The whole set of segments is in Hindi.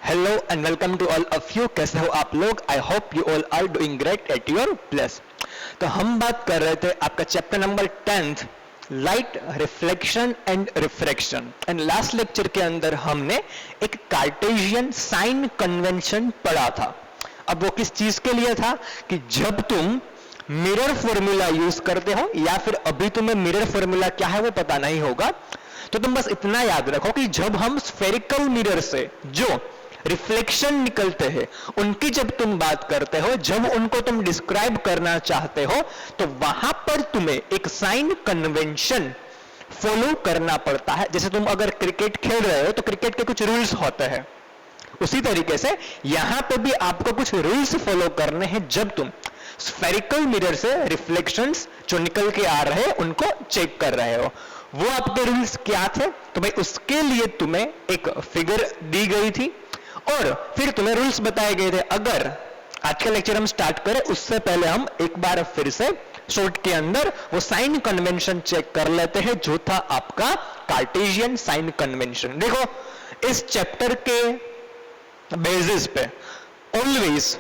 Hello and welcome to all of you. कैसे हो आप लोग? I hope you all are doing great at your place. तो हम बात कर रहे थे आपका chapter number 10th, light reflection and refraction. And last lecture के अंदर हमने एक कार्टेशियन साइन कन्वेंशन पढ़ा था। अब वो किस चीज के लिए था कि जब तुम मिरर फॉर्मूला यूज करते हो या फिर अभी तुम्हें मिरर फॉर्मूला क्या है वो पता नहीं होगा, तो तुम बस इतना याद रखो कि जब हम स्फेरिकल मिरर से जो रिफ्लेक्शन निकलते हैं उनकी जब तुम बात करते हो, जब उनको तुम डिस्क्राइब करना चाहते हो, तो वहां पर तुम्हें एक साइन कन्वेंशन फॉलो करना पड़ता है। जैसे तुम अगर क्रिकेट खेल रहे हो तो क्रिकेट के कुछ रूल्स होते हैं, उसी तरीके से यहां पे भी आपको कुछ रूल्स फॉलो करने हैं। जब तुम स्फेरिकल मिरर से रिफ्लेक्शंस जो निकल के आ रहे हैं उनको चेक कर रहे हो, वो आपके रूल्स क्या थे? तो भाई उसके लिए तुम्हें एक फिगर दी गई थी और फिर तुम्हें रूल्स बताए गए थे। अगर आज का लेक्चर हम स्टार्ट करें उससे पहले हम एक बार फिर से शॉर्ट के अंदर वो साइन कन्वेंशन चेक कर लेते हैं जो था आपका कार्टेशियन साइन कन्वेंशन। देखो, इस चैप्टर के बेसिस पे ऑलवेज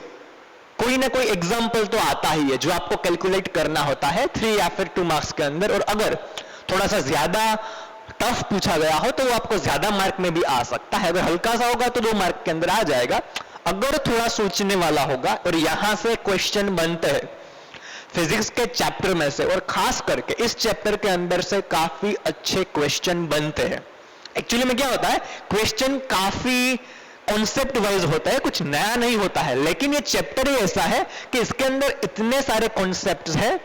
कोई ना कोई एग्जाम्पल तो आता ही है जो आपको कैलकुलेट करना होता है 3 या फिर 2 मार्क्स के अंदर। और अगर थोड़ा सा ज्यादा टफ पूछा गया हो तो वो आपको ज्यादा मार्क में भी आ सकता है। अगर हल्का सा होगा तो 2 मार्क के अंदर आ जाएगा। अगर थोड़ा सोचने वाला होगा और यहां से क्वेश्चन बनते हैं फिजिक्स के चैप्टर में से, और खास करके इस चैप्टर के अंदर से काफी अच्छे क्वेश्चन बनते हैं। एक्चुअली में क्या होता है, क्वेश्चन काफी कॉन्सेप्ट वाइज होता है, कुछ नया नहीं होता है, लेकिन ये चैप्टर ही ऐसा है कि इसके अंदर इतने सारे कॉन्सेप्ट्स हैं,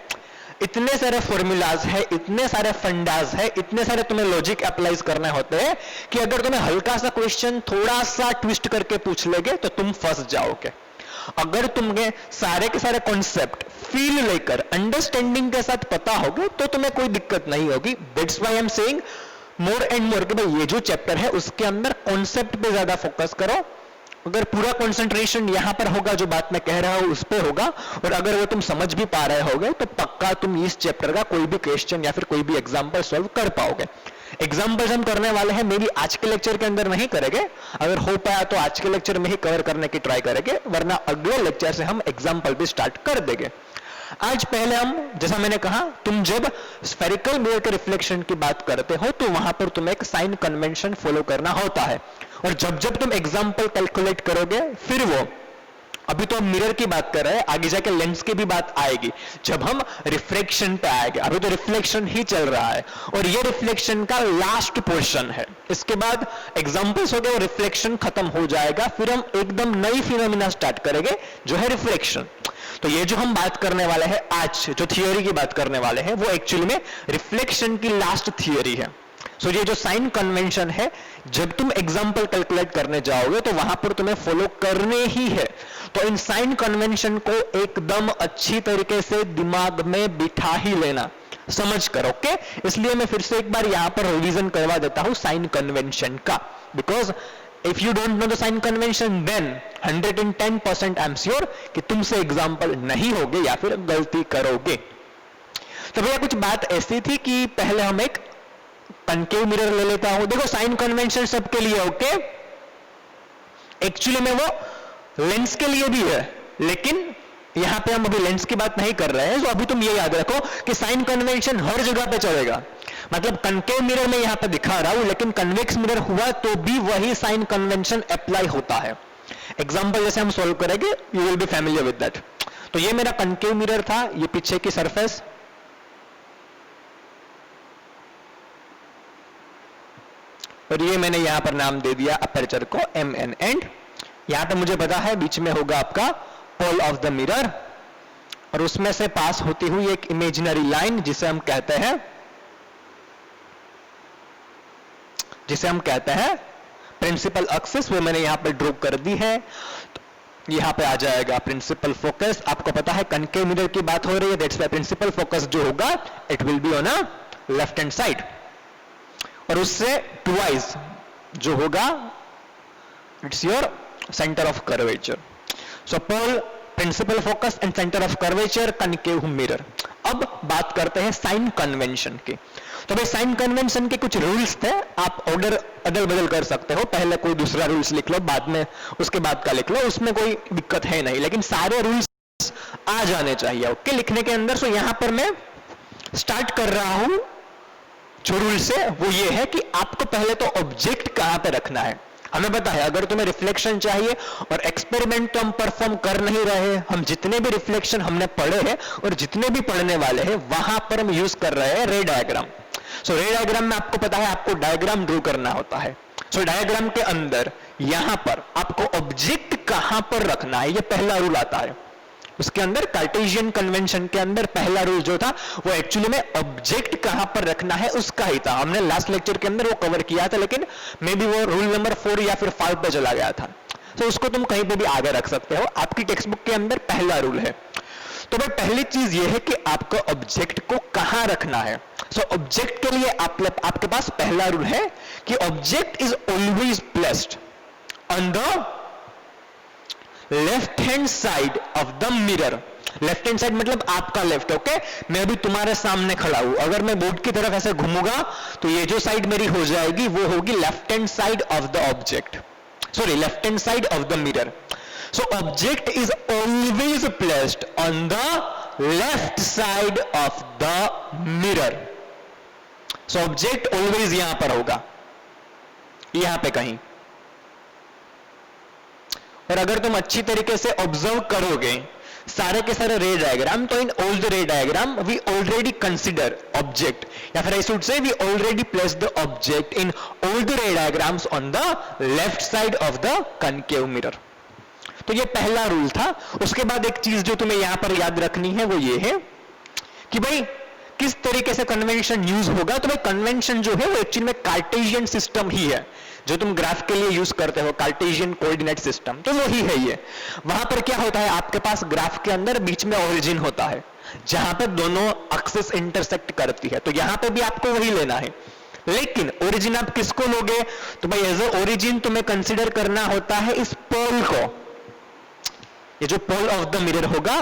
इतने सारे फॉर्मूलाज है, इतने सारे फंडाज है, इतने सारे तुम्हें लॉजिक अप्लाई करने होते हैं कि अगर तुम्हें हल्का सा क्वेश्चन थोड़ा सा ट्विस्ट करके पूछ लेगे तो तुम फंस जाओगे। अगर तुम्हें सारे के सारे कॉन्सेप्ट फील लेकर अंडरस्टैंडिंग के साथ पता होगे तो तुम्हें कोई दिक्कत नहीं होगी। That's why I am saying more and more कि भाई ये जो चैप्टर है उसके अंदर कॉन्सेप्ट पे ज्यादा फोकस करो। अगर पूरा कंसंट्रेशन यहां पर होगा, जो बात मैं कह रहा हूं उस पे होगा, और अगर वो तुम समझ भी पा रहे होगे तो पक्का तुम इस चैप्टर का कोई भी क्वेश्चन या फिर कोई भी एग्जांपल सॉल्व कर पाओगे। एग्जांपल्स हम करने वाले हैं, मे बी आज के लेक्चर के अंदर नहीं करेंगे, अगर हो पाया तो आज के लेक्चर में ही कवर करने की ट्राई करेंगे, वरना अगले लेक्चर से हम एग्जांपल भी स्टार्ट कर देंगे। आज पहले हम, जैसा मैंने कहा, तुम जब स्फेरिकल मिरर के रिफ्लेक्शन की बात करते हो तो वहां पर तुम्हें एक साइन कन्वेंशन फॉलो करना होता है, और जब जब तुम एग्जांपल कैलकुलेट करोगे फिर वो, अभी तो हम मिरर की बात कर रहे हैं, आगे जाके लेंस की भी बात आएगी जब हम रिफ्लेक्शन पे आएंगे। अभी तो रिफ्लेक्शन ही चल रहा है और ये रिफ्लेक्शन का लास्ट पोर्शन है। इसके बाद एग्जांपल्स हो गए और रिफ्लेक्शन खत्म हो जाएगा, फिर हम एकदम नई फिनोमिना स्टार्ट करेंगे जो है रिफ्लेक्शन। तो ये जो हम बात करने वाले हैं आज, जो थियोरी की बात करने वाले हैं, वो एक्चुअली में रिफ्लेक्शन की लास्ट थियोरी है। सो ये जो साइन कन्वेंशन है, जब तुम एग्जांपल कैलकुलेट करने जाओगे तो वहां पर तुम्हें फॉलो करने ही है। तो इन साइन कन्वेंशन को एकदम अच्छी तरीके से दिमाग में बिठा ही लेना, समझ कर, ओके? इसलिए मैं फिर से एक बार यहां पर रिवीजन करवा देता हूं साइन कन्वेंशन का, because if you don't know the sign convention then 110% I am sure कि तुमसे एग्जांपल नहीं होगे या फिर गलती करोगे। तो भैया कुछ बात ऐसी थी कि पहले हम एक कनकेव मिरर ले लेता हूं। देखो, साइन कन्वेंशन सबके लिए, ओके? एक्चुअली में वो लेंस के लिए भी है, लेकिन यहां पे हम अभी लेंस की बात नहीं कर रहे हैं। तो अभी तुम ये याद रखो कि साइन कन्वेंशन हर जगह पे चलेगा। मतलब कनकेव मिरर में यहां पे दिखा रहा हूं, लेकिन कन्वेक्स मिरर हुआ तो भी वही साइन कन्वेंशन अप्लाई होता है। एग्जांपल जैसे हम सॉल्व करेंगे, you will be familiar with that. तो ये मेरा कनकेव मिरर था, ये पीछे की सरफेस, और ये मैंने यहां पर नाम दे दिया अपर्चर को MN। एंड यहां पे मुझे पता है बीच में होगा आपका पोल ऑफ द मिरर, और उसमें से पास होती हुई एक इमेजिनरी लाइन जिसे हम कहते हैं प्रिंसिपल एक्सिस, वो मैंने यहां पर ड्रॉ कर दी है। तो यहां पे आ जाएगा प्रिंसिपल फोकस। आपको पता है कनकेव मिरर की बात हो रही है, दैट्स व्हाई प्रिंसिपल फोकस जो होगा it will be on a left hand side, और उससे ट्वाइस जो होगा it's your centre of curvature. So pole, principal focus and centre of curvature, concave mirror. अब बात करते हैं साइन कन्वेंशन की। तो भाई साइन कन्वेंशन के कुछ रूल्स थे, आप ऑर्डर अदल बदल कर सकते हो, पहले कोई दूसरा रूल्स लिख लो, बाद में उसके बाद का लिख लो, उसमें कोई दिक्कत है नहीं, लेकिन सारे रूल्स आ जाने चाहिए ओके लिखने के अंदर। सो यहां पर मैं स्टार्ट कर रहा हूं जो रूल्स है वो ये है कि आपको पहले तो ऑब्जेक्ट कहां पे रखना है। हमें पता है अगर तुम्हें रिफ्लेक्शन चाहिए और एक्सपेरिमेंट तो हम परफॉर्म कर नहीं रहे, हम जितने भी रिफ्लेक्शन हमने पढ़े हैं और जितने भी पढ़ने वाले हैं वहां पर हम यूज कर रहे हैं रे डायग्राम। सो रे डायग्राम में आपको पता है आपको डायग्राम ड्रू करना होता है। सो डायग्राम के अंदर यहां पर आपको ऑब्जेक्ट कहां पर रखना है ये पहला रूल आता है। उसके अंदर कार्टेशियन कन्वेंशन के अंदर पहला रूल जो था वो एक्चुअली में ऑब्जेक्ट कहां पर रखना है उसका ही था। हमने लास्ट लेक्चर के अंदर वो कवर किया था, लेकिन मे बी वो रूल नंबर 4 या फिर 5 पे चला गया था। तो उसको तुम कहीं पे भी आगे रख सकते हो, आपकी टेक्स्ट बुक के अंदर पहला रूल है। तो भाई पहली चीज ये है कि आपको ऑब्जेक्ट को कहां रखना है। सो ऑब्जेक्ट के लिए आपके पास पहला रूल है कि object is always placed on the left hand side of the mirror. Left hand side मतलब आपका लेफ्ट ओके। मैं अभी तुम्हारे सामने खड़ा हूं, अगर मैं बोर्ड की तरफ ऐसे घूमूंगा तो ये जो साइड मेरी हो जाएगी वो होगी left hand side of the object, sorry left hand side of the mirror. So object is always placed on the left side of the mirror. So object always यहां पर होगा, यहां पे कहीं। और अगर तुम अच्छी तरीके से ऑब्जर्व करोगे सारे के सारे रे डायग्राम, तो in all the ray diagram we already consider object, या फिर I should say we already place the object in all the ray diagrams on the left side of the concave mirror. तो ये पहला रूल था। उसके बाद एक चीज जो तुम्हें यहां पर याद रखनी है वो ये है कि भाई किस तरीके से कन्वेंशन यूज होगा। तो भाई कन्वेंशन जो है वो एक्चुअली में कार्टेशियन सिस्टम ही है, जो तुम ग्राफ के लिए यूज करते हो कार्टेशियन कोऑर्डिनेट सिस्टम, तो वही है ये। वहां पर क्या होता है आपके पास ग्राफ के अंदर बीच में ओरिजिन होता है जहां पर दोनों एक्सिस इंटरसेक्ट करती है, तो यहां पे भी आपको वही लेना है। लेकिन ओरिजिन आप किसको लोगे, तो भाई एज अ ओरिजिन तुम्हें कंसीडर करना होता है इस पोल को। ये जो पोल ऑफ द मिरर होगा,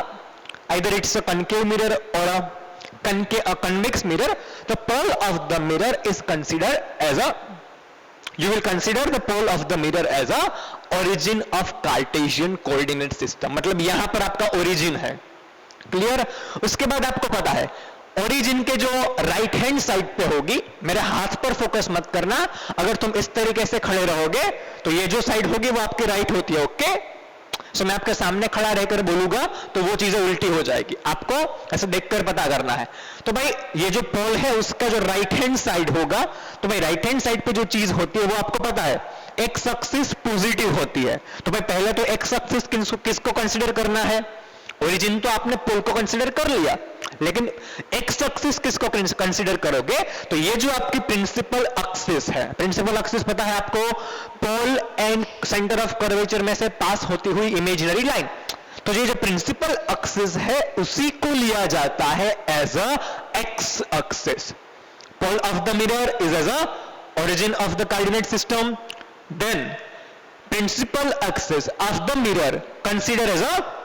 either it's a concave mirror और a convex mirror, the pole of the mirror is considered as a, you will consider the pole of the mirror as a origin of Cartesian coordinate system। मतलब यहां पर आपका origin है, क्लियर। उसके बाद आपको पता है origin के जो राइट हैंड साइड पे होगी, मेरे हाथ पर फोकस मत करना, अगर तुम इस तरीके से खड़े रहोगे तो ये जो साइड होगी वो आपकी राइट होती है ओके। सो मैं आपके सामने खड़ा रहकर बोलूंगा तो वो चीजें उल्टी हो जाएगी, आपको ऐसे देखकर पता करना है। तो भाई ये जो पोल है उसका जो राइट हैंड साइड होगा, तो भाई राइट हैंड साइड पे जो चीज होती है वो आपको पता है एक्स एक्सिस पॉजिटिव होती है। तो भाई पहले तो एक्स एक्सिस किसको कंसीडर करना है, ओरिजिन तो आपने पोल को कंसीडर कर लिया, लेकिन एक्स एक्सिस किसको कंसीडर करोगे, तो ये जो आपकी प्रिंसिपल एक्सिस है, प्रिंसिपल एक्सिस पता है आपको, pole and centre of curvature में से पास होती हुई इमेजिनरी लाइन। तो ये जो प्रिंसिपल एक्सिस है उसी को लिया जाता है as a x axis. Pole of the mirror is as a origin of the coordinate system, then principal axis of the mirror consider as a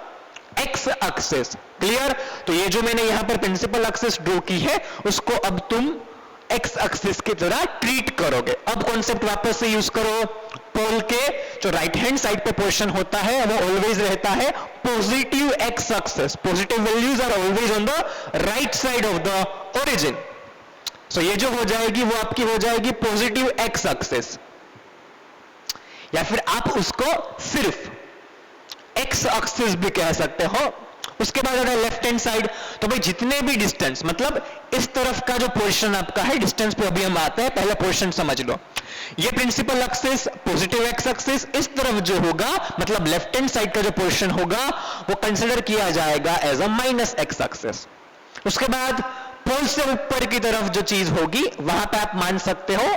x axis, clear. तो ये जो मैंने यहां पर प्रिंसिपल एक्सिस ड्रॉ की है उसको अब तुम एक्स एक्सिस की तरह ट्रीट करोगे। अब कॉन्सेप्ट वापस से यूज करो, पोल के जो राइट हैंड साइड पे पोर्शन होता है वो ऑलवेज रहता है positive x axis, positive values are always on the right side of the origin. So ये जो हो जाएगी वो आपकी हो जाएगी पॉजिटिव एक्स एक्सिस, या फिर आप उसको सिर्फ एक्स एक्सिस भी कह सकते हो। उसके बाद अगर लेफ्ट हैंड साइड, तो भाई जितने भी डिस्टेंस, मतलब इस तरफ का जो पोर्शन आपका है, डिस्टेंस पे अभी हम आते हैं, पहले पोर्शन समझ लो। ये principal axis positive x axis, इस तरफ जो होगा मतलब लेफ्ट हैंड साइड का जो पोर्शन होगा वो कंसीडर किया जाएगा as a minus x axis. उसके बाद पोल से ऊपर की तरफ जो चीज होगी वहां पे आप मान सकते हो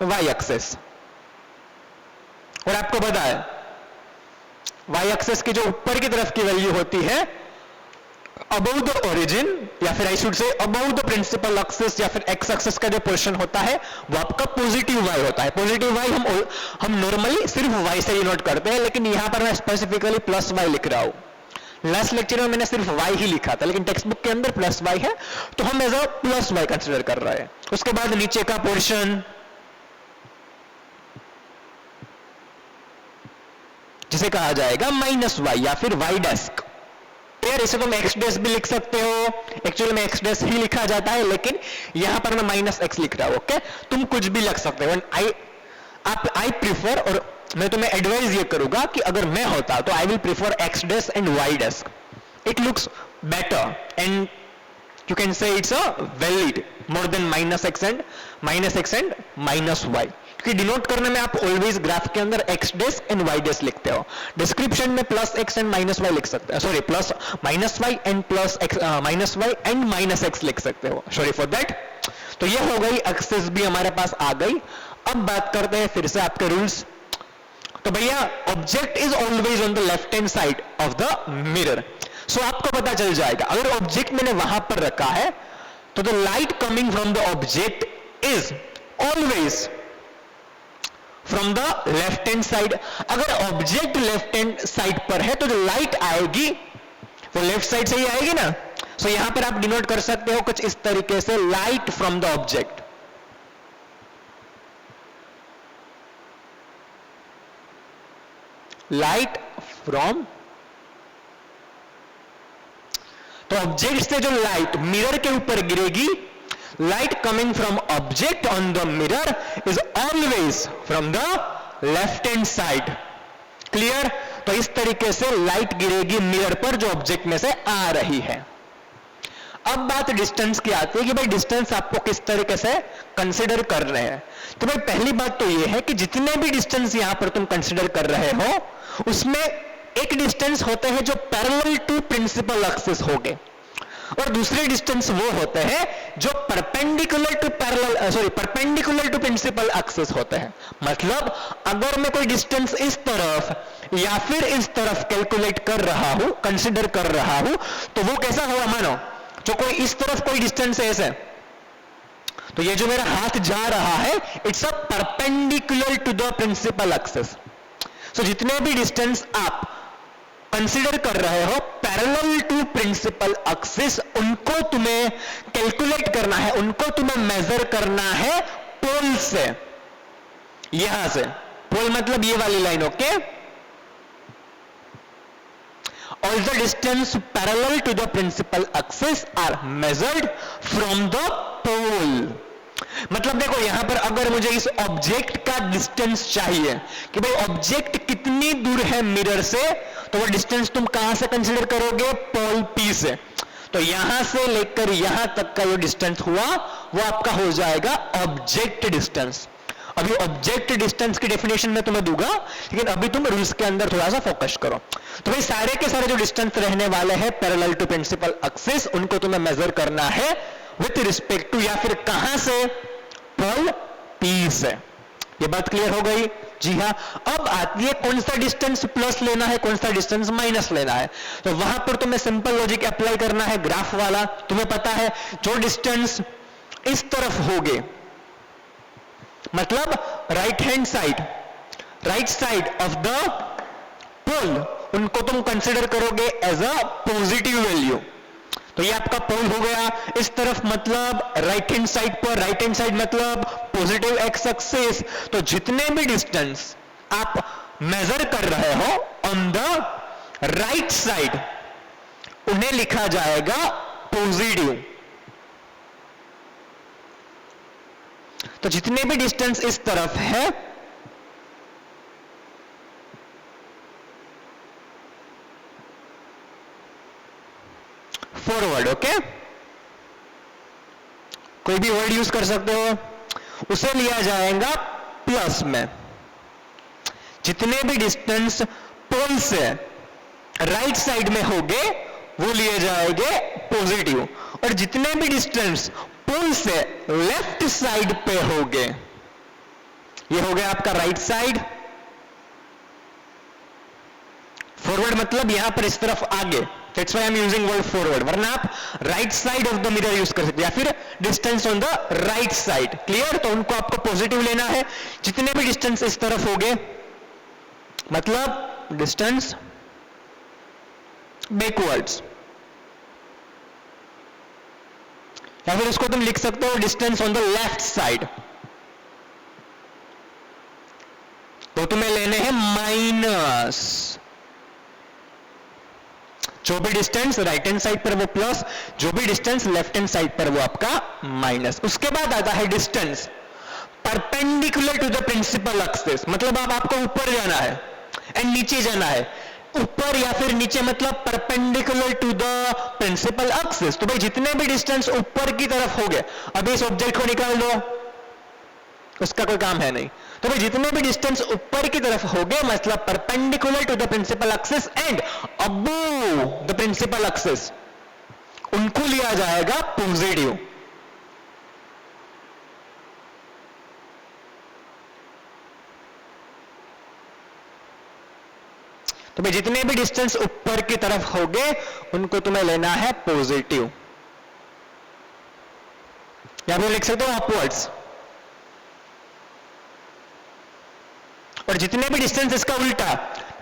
वाई एक्सिस। और आपको पता है वाई एक्सिस की जो ऊपर की तरफ की वैल्यू होती है अबव द ओरिजिन, या फिर I should say above the principal axis, या फिर एक्स एक्सिस का जो पोर्शन होता है वो आपका पॉजिटिव वाई होता है। पॉजिटिव वाई हम नॉर्मली सिर्फ वाई से डिनोट करते हैं, लेकिन यहां पर मैं स्पेसिफिकली प्लस वाई लिख रहा हूं। लास्ट लेक्चर में मैंने सिर्फ y ही लिखा था, लेकिन टेक्स्ट बुक के अंदर प्लस y है, तो हम as a plus y consider कर रहे हैं। उसके बाद नीचे का पोर्शन जिसे कहा जाएगा माइनस y या फिर y डेस्क। यार इसे तुम x डैश भी लिख सकते हो, एक्चुअली में x डैश ही लिखा जाता है, लेकिन यहां पर मैं माइनस x लिख रहा हूं। ओके, तुम कुछ भी लिख सकते हो। आई प्रीफर, और मैं तुम्हें एडवाइस ये करूंगा कि अगर मैं होता तो I will prefer x dash and y dash. It looks better and you can say it's a valid more than minus x and minus y, क्योंकि डिनोट करने में आप ऑलवेज ग्राफ के अंदर x dash and y dash लिखते हो। डिस्क्रिप्शन में plus x and minus y लिख सकते हो, sorry plus minus y and plus x minus y and minus x लिख सकते हो, सॉरी फॉर दैट। तो ये हो गई, एक्सेस भी हमारे पास आ गई। अब बात करते हैं फिर से आपके रूल्स। तो भैया object is always on the left hand side of the mirror. So आपको पता चल जाएगा अगर ऑब्जेक्ट मैंने वहां पर रखा है तो the light coming from the object is always from the left hand side. अगर ऑब्जेक्ट लेफ्ट हैंड साइड पर है तो जो लाइट आएगी वो लेफ्ट साइड से ही आएगी ना। सो यहां पर आप डिनोट कर सकते हो कुछ इस तरीके से, light from the object. Light from, तो ऑब्जेक्ट से जो लाइट मिरर के ऊपर गिरेगी, light coming from object on the mirror is always from the left hand side. Clear? तो इस तरीके से लाइट गिरेगी मिरर पर जो ऑब्जेक्ट में से आ रही है। अब बात डिस्टेंस की आती है कि भाई डिस्टेंस आपको किस तरीके से कंसीडर कर रहे हैं। तो भाई पहली बात तो ये है कि जितने भी डिस्टेंस यहां पर तुम कंसीडर कर रहे हो उसमें एक डिस्टेंस होते हैं जो पैरेलल टू प्रिंसिपल एक्सिस होंगे, और दूसरे डिस्टेंस वो होते हैं जो परपेंडिकुलर टू प्रिंसिपल एक्सिस होते हैं। मतलब अगर मैं कोई डिस्टेंस इस तरफ या फिर इस तरफ कैलकुलेट कर रहा हूं, कंसीडर कर रहा हूं, तो वो कैसा होगा, मानो जो कोई इस तरफ कोई डिस्टेंस है ऐसे, तो ये जो मेरा हाथ जा रहा है it's a perpendicular to the principal axis. So जितने भी डिस्टेंस आप कंसीडर कर रहे हो पैरेलल टू प्रिंसिपल एक्सिस, उनको तुम्हें कैलकुलेट करना है, उनको तुम्हें मेजर करना है पोल से। यहां से पोल मतलब ये वाली line, okay. All the distance parallel to the principal axis are measured from the pole। मतलब देखो यहां पर अगर मुझे इस ऑब्जेक्ट का डिस्टेंस चाहिए कि भाई ऑब्जेक्ट कितनी दूर है मिरर से, तो वो डिस्टेंस तुम कहां से कंसीडर करोगे, पोल P से। तो यहां से लेकर यहां तक का जो डिस्टेंस हुआ वो आपका हो जाएगा ऑब्जेक्ट डिस्टेंस। अभी ऑब्जेक्ट डिस्टेंस की डेफिनेशन में तुम्हें दूंगा, लेकिन अभी तुम रूल्स के अंदर थोड़ा सा फोकस करो। तो भाई सारे के सारे जो डिस्टेंस रहने वाले हैं पैरेलल टू प्रिंसिपल एक्सिस, उनको तुम्हें मेजर करना है विथ रिस्पेक्ट टू, या फिर कहां से, पोल P से। ये बात क्लियर हो गई? जी हाँ। अब आती है कौन सा डिस्टेंस प्लस लेना है, कौन सा डिस्टेंस माइनस लेना है। तो वहां पर तुम्हें सिंपल लॉजिक अप्लाई करना है, ग्राफ वाला। तुम्हें पता है जो डिस्टेंस इस तरफ होगे, मतलब right hand side, right side of the pole, उनको तुम कंसीडर करोगे एज अ पॉजिटिव वैल्यू। तो ये आपका पोल हो गया। इस तरफ मतलब राइट हैंड साइड पर, राइट हैंड साइड मतलब पॉजिटिव एक्स एक्सिस। तो जितने भी डिस्टेंस आप मेजर कर रहे हो ऑन द राइट साइड, उन्हें लिखा जाएगा पॉजिटिव। तो जितने भी डिस्टेंस इस तरफ है फॉरवर्ड, ओके, कोई भी वर्ड यूज कर सकते हो, उसे लिया जाएगा प्लस में। जितने भी डिस्टेंस पोल से राइट साइड में होंगे वो लिए जाएंगे पॉजिटिव, और जितने भी डिस्टेंस पोल से लेफ्ट साइड पे होंगे, ये हो गया आपका राइट साइड। फॉरवर्ड मतलब यहां पर इस तरफ आगे, that's why I am using word forward, वरना आप right side of the mirror use कर सकते हैं, या फिर distance on the right side. Clear? तो उनको आपको पॉजिटिव लेना है। जितने भी डिस्टेंस इस तरफ होंगे, मतलब डिस्टेंस बैकवर्ड्स, या फिर उसको तुम लिख सकते हो distance on the left side. तो तुम्हें लेने हैं माइनस, जो भी डिस्टेंस राइट हैंड साइड पर वो प्लस, जो भी डिस्टेंस लेफ्ट हैंड साइड पर वो आपका माइनस। उसके बाद आता है distance perpendicular to the principal axis, मतलब अब आपको ऊपर जाना है एंड नीचे जाना है। ऊपर या फिर नीचे मतलब perpendicular to the principal axis. तो भाई जितने भी डिस्टेंस ऊपर की तरफ हो गए, अभी इस ऑब्जेक्ट को निकाल दो, उसका कोई काम है नहीं। तो भाई जितने भी डिस्टेंस ऊपर की तरफ हो गए मतलब perpendicular to the principal axis and above the principal axis, उनको लिया जाएगा पॉजिटिव। तो भाई जितने भी डिस्टेंस ऊपर की तरफ हो गए उनको तुम्हें लेना है पॉजिटिव, या फिर लिख सकते हो अपवर्ड्स। और जितने भी डिस्टेंस इसका उल्टा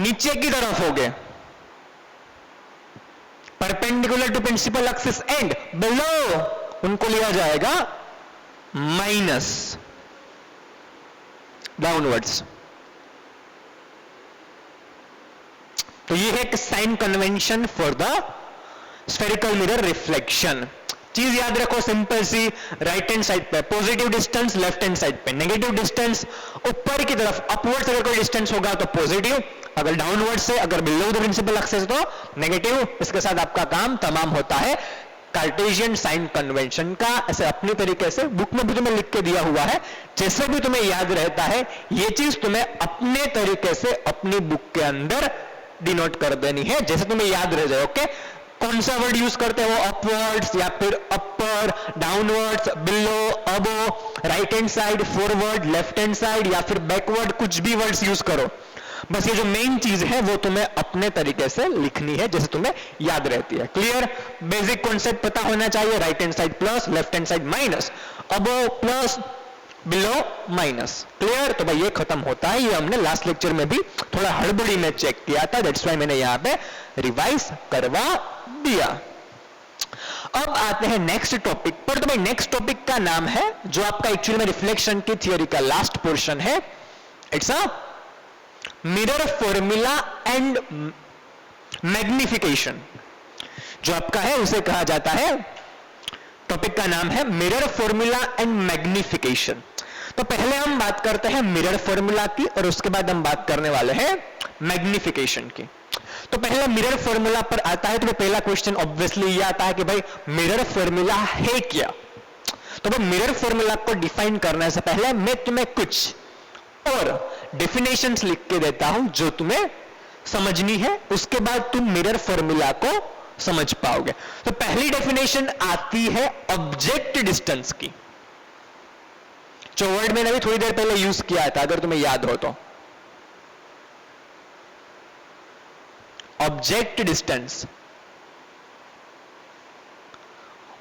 नीचे की तरफ हो गए perpendicular to principal axis and below, उनको लिया जाएगा माइनस, डाउनवर्ड्स। तो ये है एक sign convention for the spherical mirror reflection. चीज याद रखो सिंपल सी, राइट हैंड साइड पे positive distance, left hand side पे नेगेटिव डिस्टेंस। ऊपर की तरफ अपवर्ड अगर कोई डिस्टेंस होगा तो पॉजिटिव, अगर डाउनवर्ड से अगर बिलो द प्रिंसिपल एक्सिस तो नेगेटिव। इसके साथ आपका काम तमाम होता है कार्टेशियन साइन कन्वेंशन का। ऐसे अपनी तरीके से बुक में भी तुम्हें लिख के दिया हुआ है, जैसे भी तुम्हें याद रहता है ये चीज तुम्हें अपने तरीके से अपनी बुक के अंदर डिनोट कर देनी है, जैसे तुम्हें याद रह जाए। ओके, कौन सा वर्ड यूज करते हो, अपवर्ड्स या फिर upper, downwards, below, above, right hand side, forward, left hand side या फिर बैकवर्ड, कुछ भी वर्ड्स यूज करो। बस ये जो मेन चीज है वो तुम्हें अपने तरीके से लिखनी है जैसे तुम्हें याद रहती है। क्लियर? बेसिक कॉन्सेप्ट पता होना चाहिए, right hand side plus, left hand side minus, above plus, below minus. Clear? तो भाई ये खत्म होता है। ये हमने लास्ट लेक्चर में भी थोड़ा हड़बड़ी में चेक किया था, दैट्स व्हाई मैंने यहां पे रिवाइज करवा दिया। अब आते हैं नेक्स्ट टॉपिक पर। तो भाई नेक्स्ट टॉपिक का नाम है, जो आपका एक्चुअली में रिफ्लेक्शन की थियरी का लास्ट पोर्शन है, it's a mirror formula and magnification. जो आपका है उसे कहा जाता है, टॉपिक का नाम है मिरर फॉर्मूला एंड मैग्निफिकेशन। तो पहले हम बात करते हैं मिरर फॉर्मूला की और उसके बाद हम बात करने वाले हैं मैग्निफिकेशन की। तो पहले मिरर फॉर्मूला पर आता है, तो पहला क्वेश्चन ऑब्वियसली ये आता है कि भाई मिरर फॉर्मूला है क्या। तो भाई मिरर फॉर्मूला को डिफाइन करने से पहले मैं तुम्हें कुछ और डेफिनेशंस लिख के देता हूं जो तुम्हें समझनी है, उसके बाद तुम मिरर फॉर्मूला को समझ पाओगे। तो पहली डेफिनेशन आती है ऑब्जेक्ट डिस्टेंस की, जो वर्ड मैंने अभी थोड़ी देर पहले यूज किया था, अगर तुम्हें याद हो तो। ऑब्जेक्ट डिस्टेंस,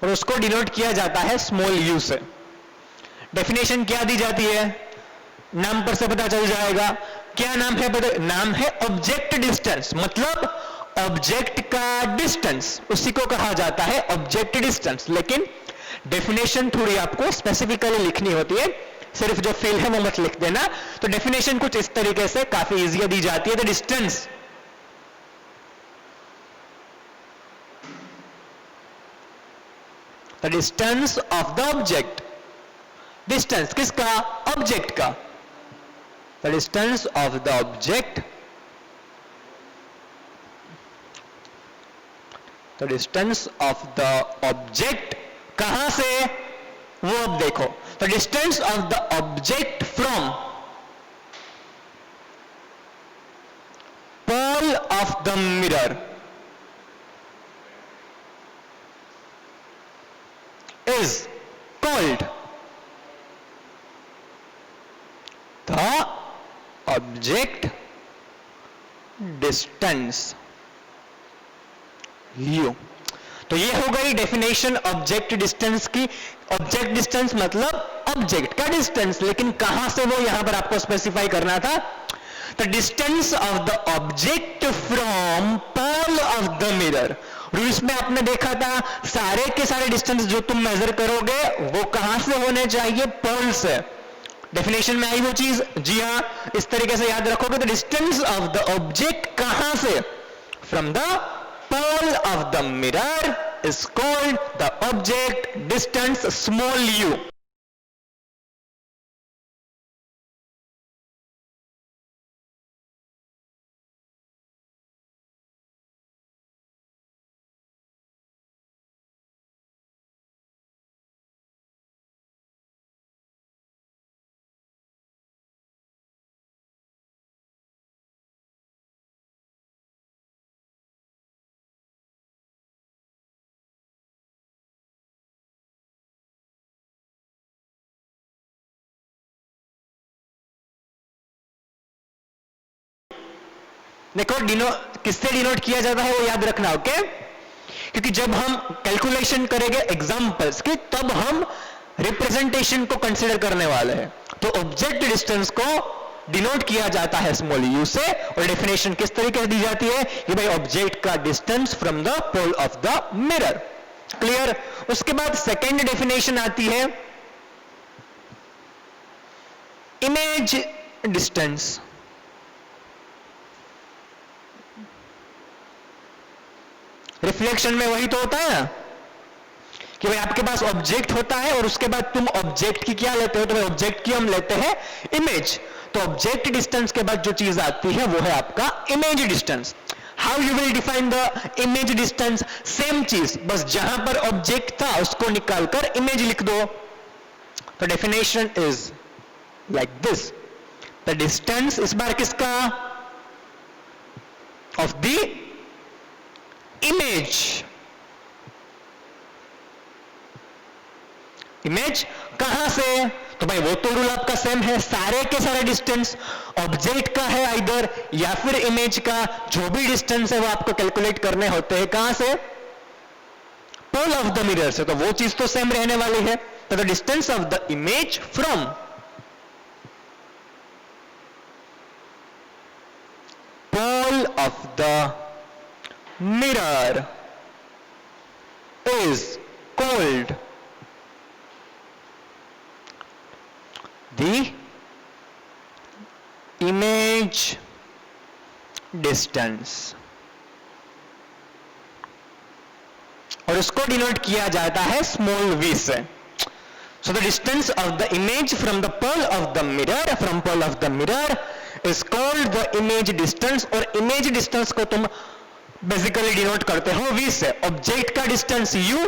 और उसको डिनोट किया जाता है स्मॉल यू से। डेफिनेशन क्या दी जाती है, नाम पर से पता चल जाएगा। क्या नाम है? नाम है ऑब्जेक्ट डिस्टेंस, मतलब ऑब्जेक्ट का डिस्टेंस, उसी को कहा जाता है ऑब्जेक्ट डिस्टेंस। लेकिन डेफिनेशन थोड़ी आपको स्पेसिफिकली लिखनी होती है, सिर्फ जो फील है वो मत लिख देना। तो डेफिनेशन कुछ इस तरीके से काफी इजी दी जाती है। The distance of the object, distance किसका? ऑब्जेक्ट का। The distance of the object, the distance of the object कहां से, वो अब देखो। The distance of the object from pole of the mirror is called the object distance u। तो ये हो गई डेफिनेशन ऑब्जेक्ट डिस्टेंस की। ऑब्जेक्ट डिस्टेंस मतलब ऑब्जेक्ट का डिस्टेंस, लेकिन कहां से वो यहां पर आपको स्पेसिफाई करना था। The distance of the object from pole of the mirror. Rules में आपने देखा था सारे के सारे डिस्टेंस जो तुम मेजर करोगे वो कहां से होने चाहिए? पोल से। डेफिनेशन में आई वो चीज? जी हां, इस तरीके से याद रखोगे। The distance of the object कहां से? From the pole of the mirror is called the object distance small u। देखो किससे डिनोट किया जाता है वो याद रखना, ओके? क्योंकि जब हम कैलकुलेशन करेंगे एग्जांपल्स की तब हम रिप्रेजेंटेशन को कंसीडर करने वाले हैं। तो ऑब्जेक्ट डिस्टेंस को डिनोट किया जाता है स्मॉल यू से, और डेफिनेशन किस तरीके से दी जाती है कि भाई ऑब्जेक्ट का distance from the pole of the mirror. Clear? उसके बाद सेकेंड डेफिनेशन आती है इमेज डिस्टेंस। रिफ्लेक्शन में वही तो होता है ना कि भाई आपके पास ऑब्जेक्ट होता है और उसके बाद तुम ऑब्जेक्ट की क्या लेते हो? तो भाई ऑब्जेक्ट की हम लेते हैं इमेज। तो ऑब्जेक्ट डिस्टेंस के बाद जो चीज आती है वो है आपका image distance. How you will define the image distance? Same चीज, बस जहां पर ऑब्जेक्ट था उसको निकालकर इमेज लिख दो। तो definition is like this. The distance इस बार किसका? Of the image. इमेज कहां से? तो भाई वो तो रूल आपका सेम है, सारे के सारे डिस्टेंस ऑब्जेक्ट का है आइदर या फिर इमेज का, जो भी डिस्टेंस है वो आपको कैलकुलेट करने होते हैं कहां से? पोल ऑफ द मिरर से। तो वो चीज तो सेम रहने वाली है। तो the distance of the image from pole of the mirror is called the image distance, और उसको डिनोट किया जाता है स्मॉल v से। So the distance of the image from the pole of the mirror, from pole of the mirror is called the image distance। और image distance को तुम बेसिकली डिनोट करते हो v से। ऑब्जेक्ट का डिस्टेंस u,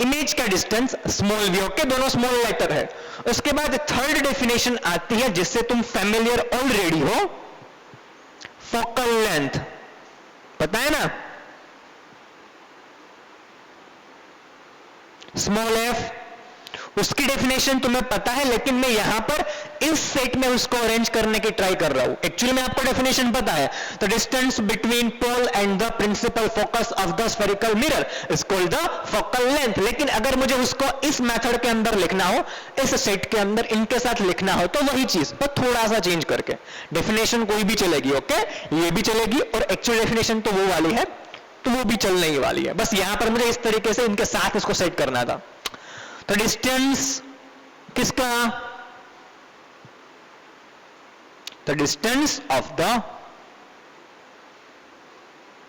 इमेज का डिस्टेंस स्मॉल v, ओके? दोनों स्मॉल लेटर है। उसके बाद थर्ड डेफिनेशन आती है जिससे तुम फैमिलियर ऑलरेडी हो, फोकल लेंथ। पता है ना? स्मॉल f, उसकी डेफिनेशन तुम्हें पता है, लेकिन मैं यहां पर इस सेट में उसको अरेंज करने की ट्राई कर रहा हूं। एक्चुअली में आपको डेफिनेशन पता है। तो distance between pole and the principal focus of the spherical mirror is called the focal length. लेकिन अगर मुझे उसको इस मेथड के अंदर लिखना हो, इस सेट के अंदर इनके साथ लिखना हो, तो वही चीज पर थोड़ा सा चेंज करके। डेफिनेशन कोई भी चलेगी, ओके? ये भी चलेगी और एक्चुअल डेफिनेशन तो वो वाली है, तो वो भी चलने ही वाली है। बस यहां पर मुझे इस तरीके से इनके साथ इसको सेट करना था। तो डिस्टेंस किसका? द डिस्टेंस ऑफ द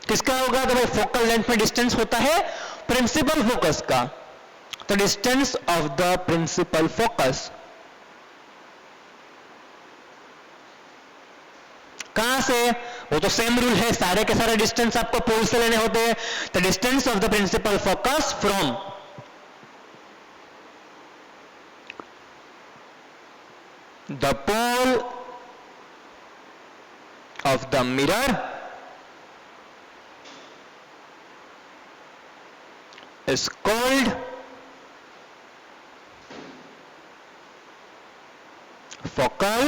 किसका होगा? तो भाई फोकल लेंथ में डिस्टेंस होता है प्रिंसिपल फोकस का। तो distance of the principal focus कहां से? वो तो सेम रूल है, सारे के सारे डिस्टेंस आपको पोल से लेने होते हैं। The distance of the principal focus from the pole of the mirror is called focal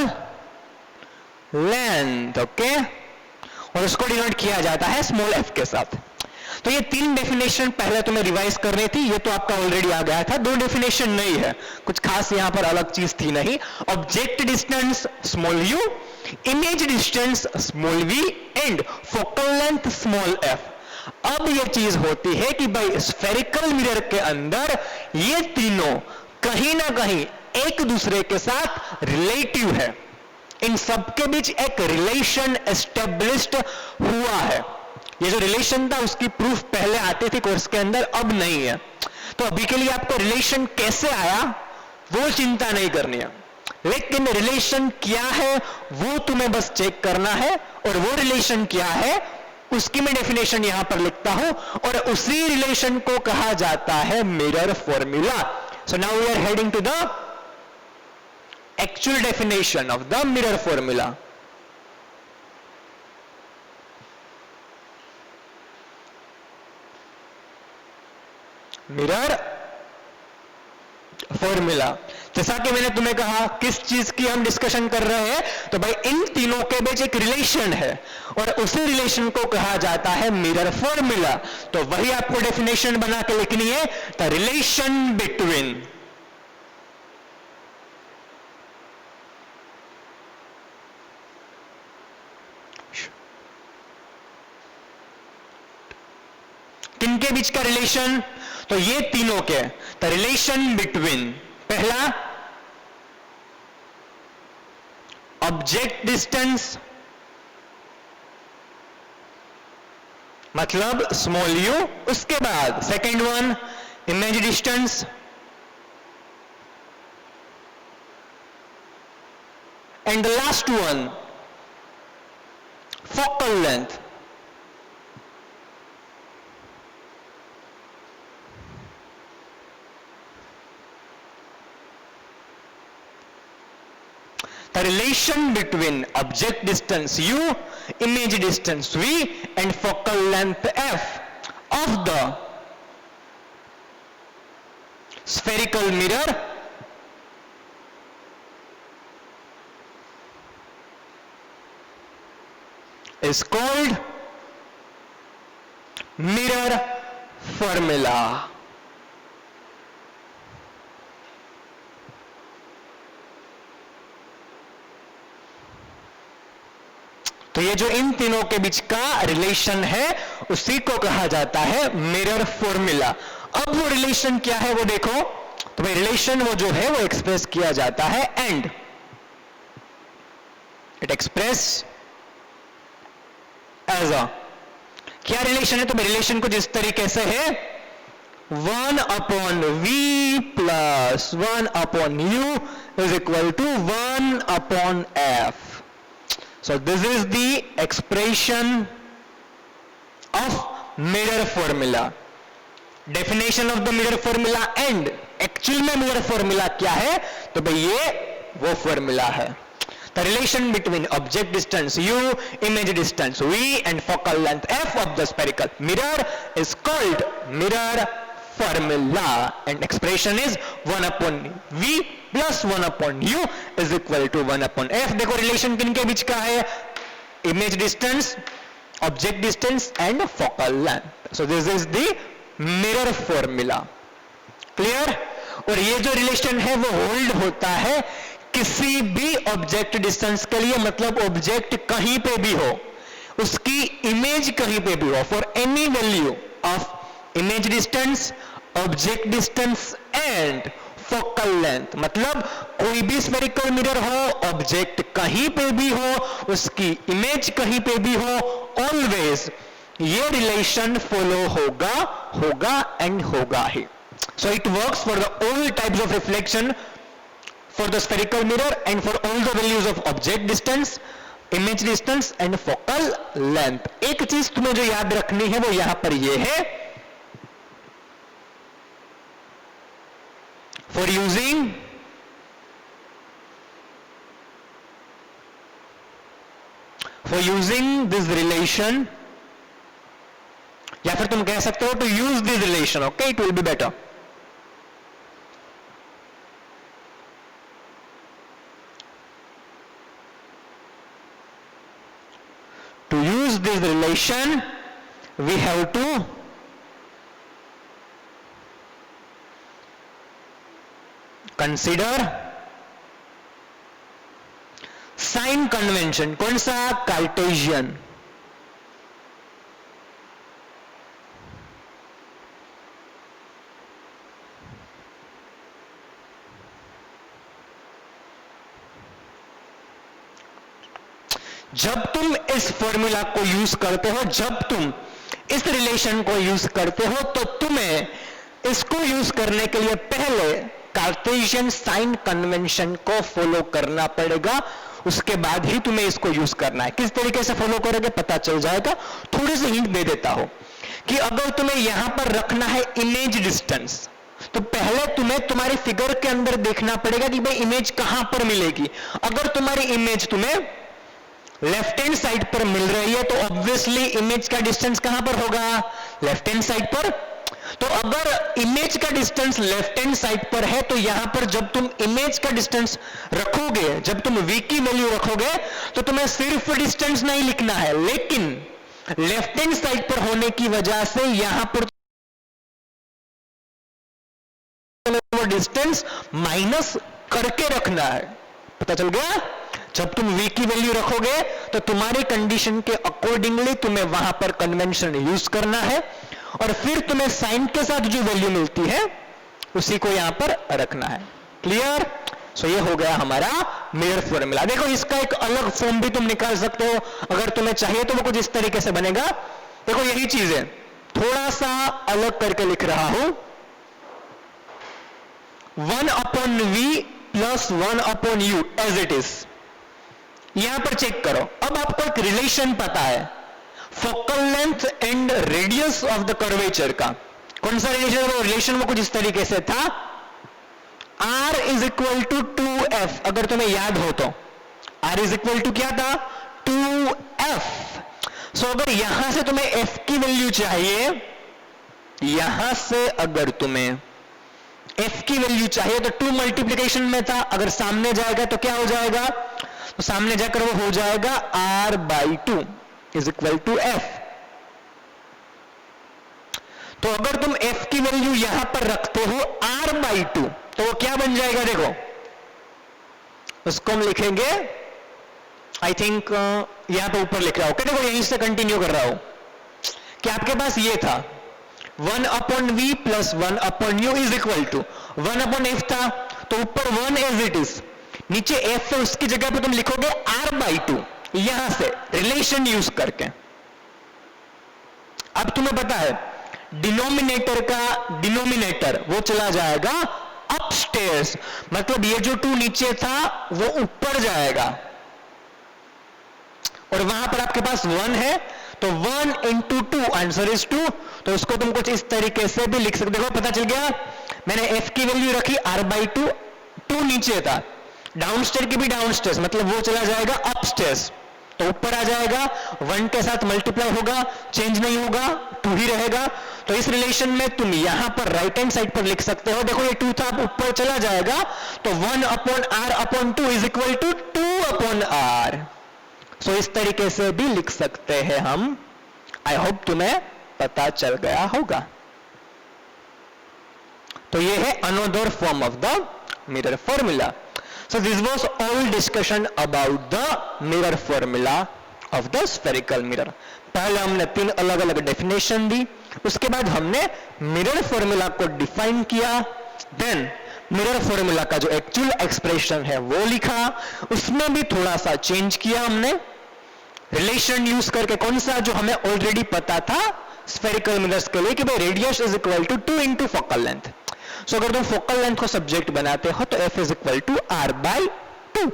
length, okay? और उसको डिनोट किया जाता है स्मॉल f के साथ। तो ये तीन डेफिनेशन पहले तुम्हें रिवाइज करनी थी, ये तो आपका ऑलरेडी आ गया था। दो डेफिनेशन नहीं है, कुछ खास यहां पर अलग चीज थी नहीं। Object distance small u, image distance small v and focal length small f। अब ये चीज होती है कि भाई स्फेरिकल मिरर के अंदर ये तीनों कहीं ना कहीं एक दूसरे के साथ रिलेटिव है, इन सबके बीच एक रिलेशन एस्टेब्लिश्ड हुआ है। ये जो रिलेशन था उसकी प्रूफ पहले आती थी कोर्स के अंदर, अब नहीं है। तो अभी के लिए आपको रिलेशन कैसे आया वो चिंता नहीं करनी है, लेकिन रिलेशन क्या है वो तुम्हें बस चेक करना है, और वो रिलेशन क्या है उसकी मैं डेफिनेशन यहां पर लिखता हूं, और उसी रिलेशन को कहा जाता है mirror formula. So now we are heading to the actual definition of the mirror formula. Mirror formula, जैसा कि मैंने तुम्हें कहा किस चीज की हम डिस्कशन कर रहे हैं, तो भाई इन तीनों के बीच एक रिलेशन है और उसी रिलेशन को कहा जाता है मिरर फॉर्मूला। तो वही आपको डेफिनेशन बना के लिखनी है, द रिलेशन बिटवीन किनके बीच का रिलेशन, तो ये तीनों के, द रिलेशन बिटवीन पहला ऑब्जेक्ट डिस्टेंस मतलब स्मॉल यू, उसके बाद second one image distance, and the last one focal length. The relation between object distance u, image distance v and focal length f of the spherical mirror is called mirror formula। तो ये जो इन तीनों के बीच का रिलेशन है उसी को कहा जाता है मिरर फॉर्मूला। अब वो रिलेशन क्या है वो देखो, तो भाई रिलेशन वो जो है वो एक्सप्रेस किया जाता है and it express as a, क्या रिलेशन है, तो रिलेशन को जिस तरीके से है 1/v plus 1/u is equal to 1/f। So this is the expression of mirror formula, definition of the mirror formula and actual में mirror formula क्या है, तो भाई ये वो formula है। The relation between object distance u, image distance v and focal length f of the spherical mirror is called mirror formula and expression is 1/v plus 1/u is equal to 1/f। देखो रिलेशन किनके बीच का है, image distance, object distance and focal length. So this is the mirror formula, clear. और ये जो रिलेशन है वो होल्ड होता है किसी भी ऑब्जेक्ट डिस्टेंस के लिए, मतलब ऑब्जेक्ट कहीं पे भी हो, उसकी इमेज कहीं पे भी हो, for any value of image distance, object distance and focal length, मतलब कोई भी स्फेरिकल मिरर हो, ऑब्जेक्ट कहीं पे भी हो, उसकी इमेज कहीं पे भी हो, ऑलवेज ये रिलेशन फॉलो होगा एंड होगा ही। So it works for the all types of reflection for the spherical mirror and for all the values of object distance, image distance and focal length. एक चीज तुम्हें जो याद रखनी है वो यहां पर ये है, for using this relation, या फिर तुम कह सकते हो to use this relation, okay, it will be better। To use this relation we have to consider sin convention, कौन सा? कार्टेशियन। जब तुम इस फॉर्मूला को यूज करते हो, जब तुम इस रिलेशन को यूज करते हो, तो तुम्हें इसको यूज करने के लिए पहले कार्टेशियन साइन कन्वेंशन को फॉलो करना पड़ेगा, उसके बाद ही तुम्हें इसको यूज करना है। किस तरीके से फॉलो करोगे पता चल जाएगा। थोड़ी सी हिंट दे देता हूं कि अगर तुम्हें यहां पर रखना है इमेज डिस्टेंस, तो पहले तुम्हें तुम्हारी फिगर के अंदर देखना पड़ेगा कि भाई इमेज कहां पर मिलेगी। अगर तुम्हारी इमेज तुम्हें लेफ्ट हैंड साइड पर मिल रही है, तो ऑब्वियसली इमेज का डिस्टेंस कहां पर होगा? लेफ्ट हैंड साइड पर। तो अगर इमेज का डिस्टेंस लेफ्ट हैंड साइड पर है, तो यहां पर जब तुम इमेज का डिस्टेंस रखोगे, जब तुम v की वैल्यू रखोगे, तो तुम्हें सिर्फ डिस्टेंस नहीं लिखना है, लेकिन लेफ्ट हैंड साइड पर होने की वजह से यहां पर वो डिस्टेंस माइनस करके रखना है। पता चल गया? जब तुम v की वैल्यू रखोगे, तो तुम्हारी कंडीशन के अकॉर्डिंगली तुम्हें वहां पर कन्वेंशन यूज करना है, और फिर तुम्हें साइन के साथ जो वैल्यू मिलती है उसी को यहां पर रखना है। क्लियर? सो ये हो गया हमारा मिरर फॉर्मूला। देखो इसका एक अलग फॉर्म भी तुम निकाल सकते हो अगर तुम्हें चाहिए, तो वो कुछ इस तरीके से बनेगा। देखो यही चीज है, थोड़ा सा अलग करके लिख रहा हूं। 1/v plus 1/u as it is. यहां पर चेक करो, अब आपको एक रिलेशन पता है focal length and radius of the curvature का। कौन सा रिलेशन? वो रिलेशन वो कुछ इस तरीके से था, r is equal to 2f। अगर तुम्हें याद हो तो r इज इक्वल टू क्या था? 2f। सो अगर यहां से तुम्हें f की वैल्यू चाहिए, यहां से अगर तुम्हें f की वैल्यू चाहिए, तो 2 मल्टीप्लीकेशन में था, अगर सामने जाएगा तो क्या हो जाएगा? तो सामने जाकर वो हो जाएगा r/2 is equal to f। तो अगर तुम f की वैल्यू यहां पर रखते हो r/2, तो वो क्या बन जाएगा? देखो उसको हम लिखेंगे, आई थिंक यहां पे ऊपर लिख रहा हूं। ओके, देखो यहीं से कंटिन्यू कर रहा हूं कि आपके पास ये था 1/v plus 1/u is equal to 1/f था, तो ऊपर 1 एज इट इज, नीचे f है, उसकी जगह पे तुम लिखोगे r/2 यहां से रिलेशन यूज करके। अब तुम्हें पता है डिनोमिनेटर का डिनोमिनेटर वो चला जाएगा अपस्टेयर्स, मतलब ये जो 2 नीचे था वो ऊपर जाएगा, और वहां पर आपके पास 1 है, तो 1 into 2 आंसर इज 2। तो उसको तुम कुछ इस तरीके से भी लिख सकते हो। पता चल गया? मैंने f की वैल्यू रखी r/2, 2 नीचे था, डाउनस्टेयर की भी डाउनस्टेयर्स, मतलब वो चला जाएगा अपस्टेयर्स, तो ऊपर आ जाएगा, 1 के साथ मल्टीप्लाई होगा, चेंज नहीं होगा, 2 ही रहेगा। तो इस रिलेशन में तुम यहां पर राइट हैंड साइड पर लिख सकते हो, देखो ये 2 था, ऊपर चला जाएगा, तो 1/r/2 is equal to 2/r। सो इस तरीके से भी लिख सकते हैं हम। आई होप तुम्हें पता चल गया होगा। तो ये है another form of the mirror formula. So this was all discussion about the mirror formula of the spherical mirror. पहले हमने 3 अलग अलग डेफिनेशन दी, उसके बाद हमने मिरर फॉर्मूला को डिफाइन किया, देन मिरर फॉर्मूला का जो एक्चुअल एक्सप्रेशन है वो लिखा, उसमें भी थोड़ा सा चेंज किया हमने रिलेशन यूज करके। कौन सा? जो हमें ऑलरेडी पता था स्फेरिकल मिरर्स के लिए कि भाई radius is equal to 2 into focal length. So अगर तुम फोकल लेंथ को सब्जेक्ट बनाते हो तो f is equal to r/2।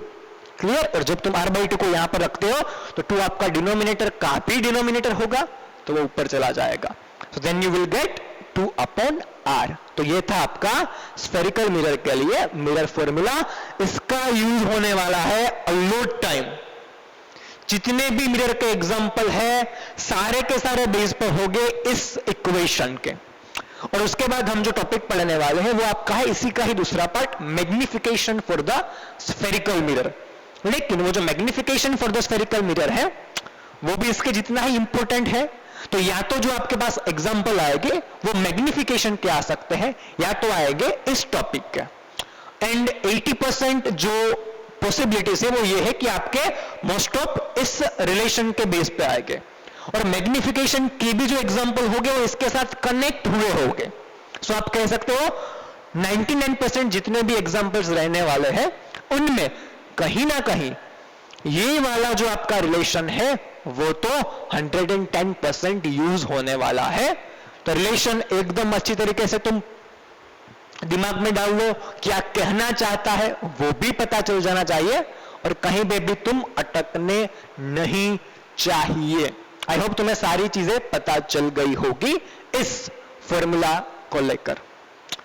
Clear? और जब तुम r/2 को यहां पर रखते हो तो 2 आपका डिनोमिनेटर का भी डिनोमिनेटर होगा, तो वो ऊपर चला जाएगा। So then you will get 2/r। तो ये था आपका स्फेरिकल मिरर के लिए मिरर फॉर्मूला। इसका यूज होने वाला है अलॉट टाइम। जितने भी मिरर के एग्जांपल है सारे के सारे बेस पर होंगे इस इक्वेशन के। और उसके बाद हम जो टॉपिक पढ़ने वाले हैं वो आपका है इसी का ही दूसरा part, magnification for the spherical mirror. लेकिन वो जो magnification for the spherical mirror है वो भी इसके जितना ही इंपॉर्टेंट है। तो या तो जो आपके पास एग्जांपल आएंगे वो मैग्निफिकेशन के आ सकते हैं, या तो आएंगे इस टॉपिक के। एंड 80% जो पॉसिबिलिटीज है वो ये है कि आपके मोस्ट ऑफ इस रिलेशन के बेस पे आएंगे, और मैग्निफिकेशन के भी जो एग्जांपल होंगे वो इसके साथ कनेक्ट हुए होंगे। सो आप कह सकते हो 99% जितने भी एग्जांपल्स रहने वाले हैं उनमें कहीं ना कहीं ये वाला जो आपका रिलेशन है वो तो 110% यूज होने वाला है। तो रिलेशन एकदम अच्छी तरीके से तुम दिमाग में डाल लो, क्या कहना चाहता है वो भी पता चल जाना चाहिए, और कहीं पे भी तुम अटकने नहीं चाहिए। आई होप तुम्हें सारी चीजें पता चल गई होगी इस फॉर्मूला को लेकर।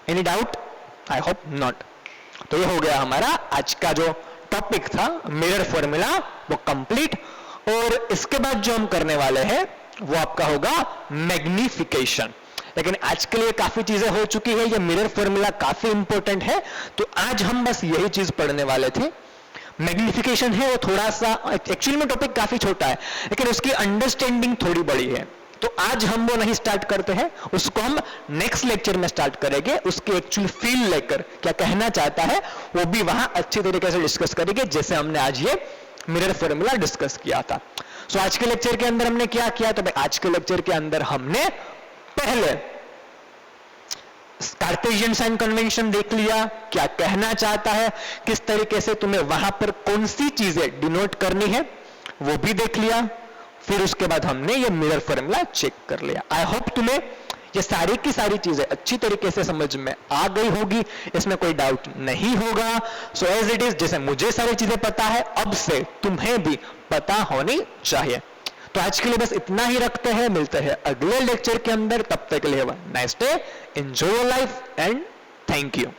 Any doubt? I hope not. तो ये हो गया हमारा आज का जो टॉपिक था मिरर फॉर्मूला, वो कंप्लीट। और इसके बाद जो हम करने वाले हैं वो आपका होगा मैग्निफिकेशन। लेकिन आज के लिए काफी चीजें हो चुकी है, ये मिरर फॉर्मूला काफी इंपॉर्टेंट है, तो आज हम बस यही चीज पढ़ने वाले थे। मैग्निफिकेशन है वो थोड़ा सा, एक्चुअली में टॉपिक काफी छोटा है लेकिन उसकी अंडरस्टैंडिंग थोड़ी बड़ी है, तो आज हम वो नहीं स्टार्ट करते हैं, उसको हम नेक्स्ट लेक्चर में स्टार्ट करेंगे। उसकी एक्चुअल फील लेकर क्या कहना चाहता है वो भी वहां अच्छी तरीके से डिस्कस करेंगे, जैसे हमने आज ये मिरर फॉर्मूला डिस्कस किया था। सो आज के लेक्चर के अंदर हमने क्या किया, तो आज के लेक्चर के अंदर हमने पहले कार्टेशियन साइन कन्वेंशन देख लिया, क्या कहना चाहता है, किस तरीके से तुम्हें वहां पर कौन सी चीजें डिनोट करनी है वो भी देख लिया। फिर उसके बाद हमने ये मिरर फॉर्मूला चेक कर लिया। आई होप तुम्हें ये सारी की सारी चीजें अच्छी तरीके से समझ में आ गई होगी, इसमें कोई डाउट नहीं होगा। सो एज इट इज, जैसे मुझे सारी चीजें पता है अब से तुम्हें भी पता होनी चाहिए। तो आज के लिए बस इतना ही रखते हैं, मिलते हैं अगले लेक्चर के अंदर। तब तक के लिए nice day, enjoy your life and thank you.